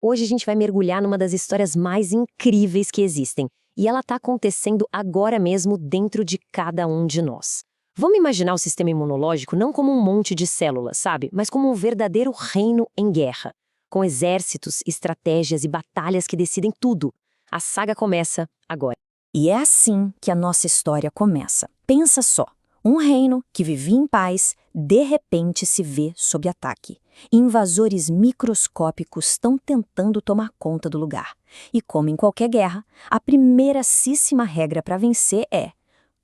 Hoje a gente vai mergulhar numa das histórias mais incríveis que existem, e ela está acontecendo agora mesmo dentro de cada um de nós. Vamos imaginar o sistema imunológico não como um monte de células, sabe? Mas como um verdadeiro reino em guerra, com exércitos, estratégias e batalhas que decidem tudo. A saga começa agora. E é assim que a nossa história começa. Pensa só, um reino que vivia em paz, de repente se vê sob ataque. Invasores microscópicos estão tentando tomar conta do lugar. E como em qualquer guerra, a primeiracíssima regra para vencer é: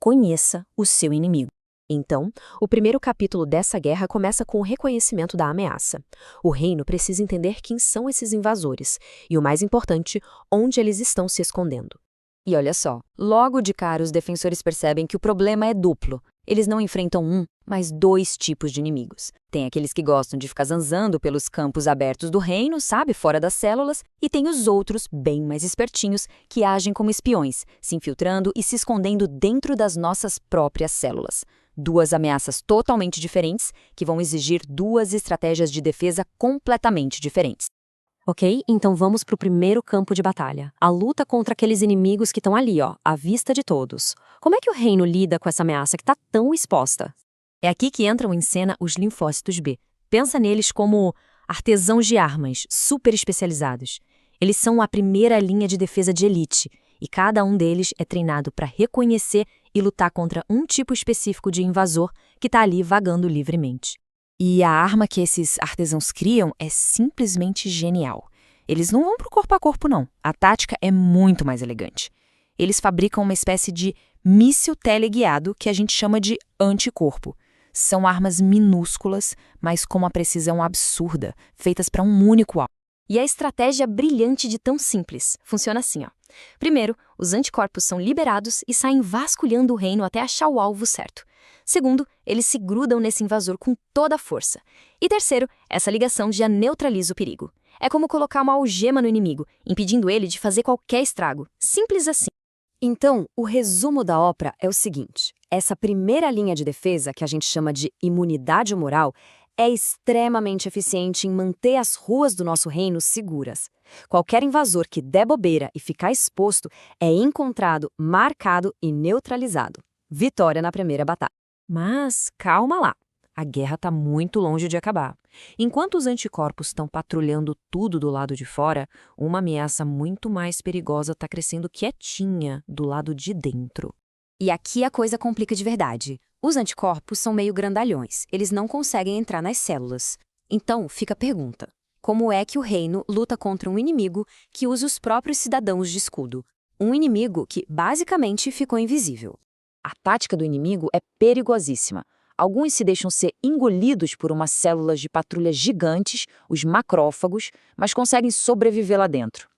conheça o seu inimigo. Então, o primeiro capítulo dessa guerra começa com o reconhecimento da ameaça. O reino precisa entender quem são esses invasores e, o mais importante, onde eles estão se escondendo. E olha só, logo de cara os defensores percebem que o problema é duplo. Eles não enfrentam um, mas dois tipos de inimigos. Tem aqueles que gostam de ficar zanzando pelos campos abertos do reino, sabe, fora das células, e tem os outros, bem mais espertinhos, que agem como espiões, se infiltrando e se escondendo dentro das nossas próprias células. Duas ameaças totalmente diferentes, que vão exigir duas estratégias de defesa completamente diferentes. Ok? Então vamos para o primeiro campo de batalha. A luta contra aqueles inimigos que estão ali, ó, à vista de todos. Como é que o reino lida com essa ameaça que está tão exposta? É aqui que entram em cena os linfócitos B. Pensa neles como artesãos de armas, super especializados. Eles são a primeira linha de defesa de elite, e cada um deles é treinado para reconhecer e lutar contra um tipo específico de invasor que está ali vagando livremente. E a arma que esses artesãos criam é simplesmente genial. Eles não vão pro corpo a corpo, não. A tática é muito mais elegante. Eles fabricam uma espécie de míssil teleguiado que a gente chama de anticorpo. São armas minúsculas, mas com uma precisão absurda, feitas para um único alvo. E a estratégia brilhante de tão simples funciona assim, ó. Primeiro, os anticorpos são liberados e saem vasculhando o reino até achar o alvo certo. Segundo, eles se grudam nesse invasor com toda a força. E terceiro, essa ligação já neutraliza o perigo. É como colocar uma algema no inimigo, impedindo ele de fazer qualquer estrago. Simples assim. Então, o resumo da ópera é o seguinte: essa primeira linha de defesa, que a gente chama de imunidade moral, é extremamente eficiente em manter as ruas do nosso reino seguras. Qualquer invasor que der bobeira e ficar exposto é encontrado, marcado e neutralizado. Vitória na primeira batalha. Mas calma lá, a guerra está muito longe de acabar. Enquanto os anticorpos estão patrulhando tudo do lado de fora, uma ameaça muito mais perigosa está crescendo quietinha do lado de dentro. E aqui a coisa complica de verdade. Os anticorpos são meio grandalhões, eles não conseguem entrar nas células. Então, fica a pergunta: como é que o reino luta contra um inimigo que usa os próprios cidadãos de escudo? Um inimigo que, basicamente, ficou invisível. A tática do inimigo é perigosíssima. Alguns se deixam ser engolidos por umas células de patrulha gigantes, os macrófagos, mas conseguem sobreviver lá dentro.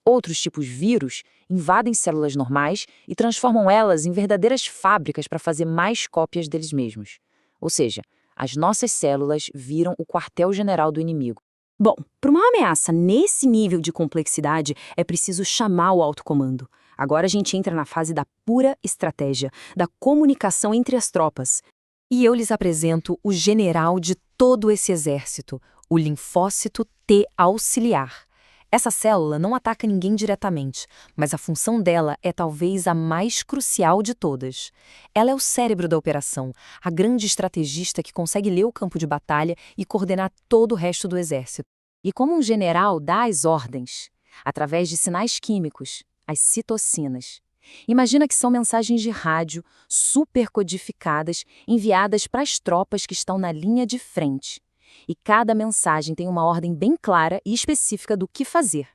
Outros tipos vírus invadem células normais e transformam elas em verdadeiras fábricas para fazer mais cópias deles mesmos. Ou seja, as nossas células viram o quartel-general do inimigo. Bom, para uma ameaça nesse nível de complexidade, é preciso chamar o alto comando. Agora a gente entra na fase da pura estratégia, da comunicação entre as tropas. E eu lhes apresento o general de todo esse exército, o linfócito T auxiliar. Essa célula não ataca ninguém diretamente, mas a função dela é talvez a mais crucial de todas. Ela é o cérebro da operação, a grande estrategista que consegue ler o campo de batalha e coordenar todo o resto do exército. E como um general dá as ordens? Através de sinais químicos, as citocinas. Imagina que são mensagens de rádio supercodificadas enviadas para as tropas que estão na linha de frente. E cada mensagem tem uma ordem bem clara e específica do que fazer.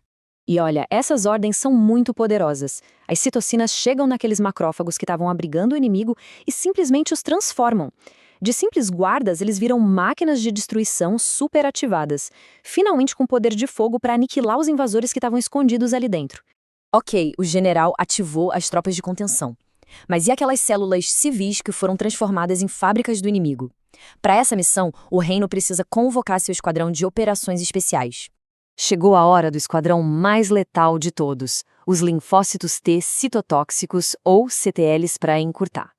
E olha, essas ordens são muito poderosas. As citocinas chegam naqueles macrófagos que estavam abrigando o inimigo e simplesmente os transformam. De simples guardas, eles viram máquinas de destruição superativadas, finalmente com poder de fogo para aniquilar os invasores que estavam escondidos ali dentro. Ok, o general ativou as tropas de contenção. Mas e aquelas células civis que foram transformadas em fábricas do inimigo? Para essa missão, o reino precisa convocar seu esquadrão de operações especiais. Chegou a hora do esquadrão mais letal de todos, os linfócitos T citotóxicos ou CTLs para encurtar.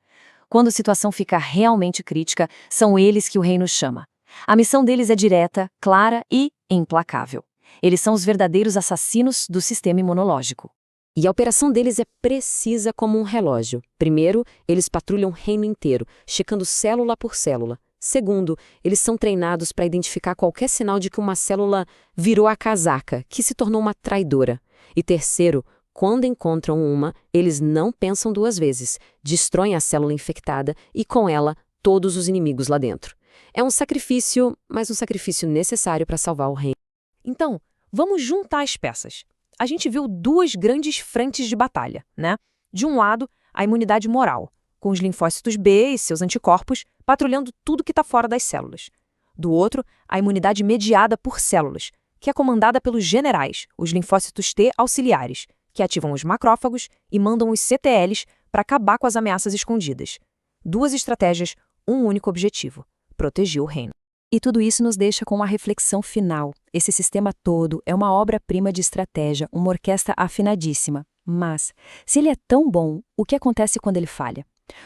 Quando a situação fica realmente crítica, são eles que o reino chama. A missão deles é direta, clara e implacável. Eles são os verdadeiros assassinos do sistema imunológico. E a operação deles é precisa como um relógio. Primeiro, eles patrulham o reino inteiro, checando célula por célula. Segundo, eles são treinados para identificar qualquer sinal de que uma célula virou a casaca, que se tornou uma traidora. E terceiro, quando encontram uma, eles não pensam duas vezes, destroem a célula infectada e, com ela, todos os inimigos lá dentro. É um sacrifício, mas um sacrifício necessário para salvar o reino. Então, vamos juntar as peças. A gente viu duas grandes frentes de batalha, né? De um lado, a imunidade moral, com os linfócitos B e seus anticorpos patrulhando tudo que está fora das células. Do outro, a imunidade mediada por células, que é comandada pelos generais, os linfócitos T auxiliares, que ativam os macrófagos e mandam os CTLs para acabar com as ameaças escondidas. Duas estratégias, um único objetivo: proteger o reino. E tudo isso nos deixa com uma reflexão final. Esse sistema todo é uma obra-prima de estratégia, uma orquestra afinadíssima. Mas, se ele é tão bom, o que acontece quando ele falha?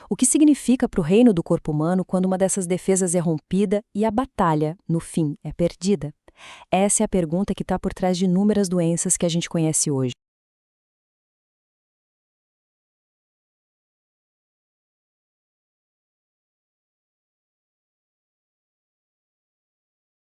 O que significa para o reino do corpo humano quando uma dessas defesas é rompida e a batalha, no fim, é perdida? Essa é a pergunta que está por trás de inúmeras doenças que a gente conhece hoje.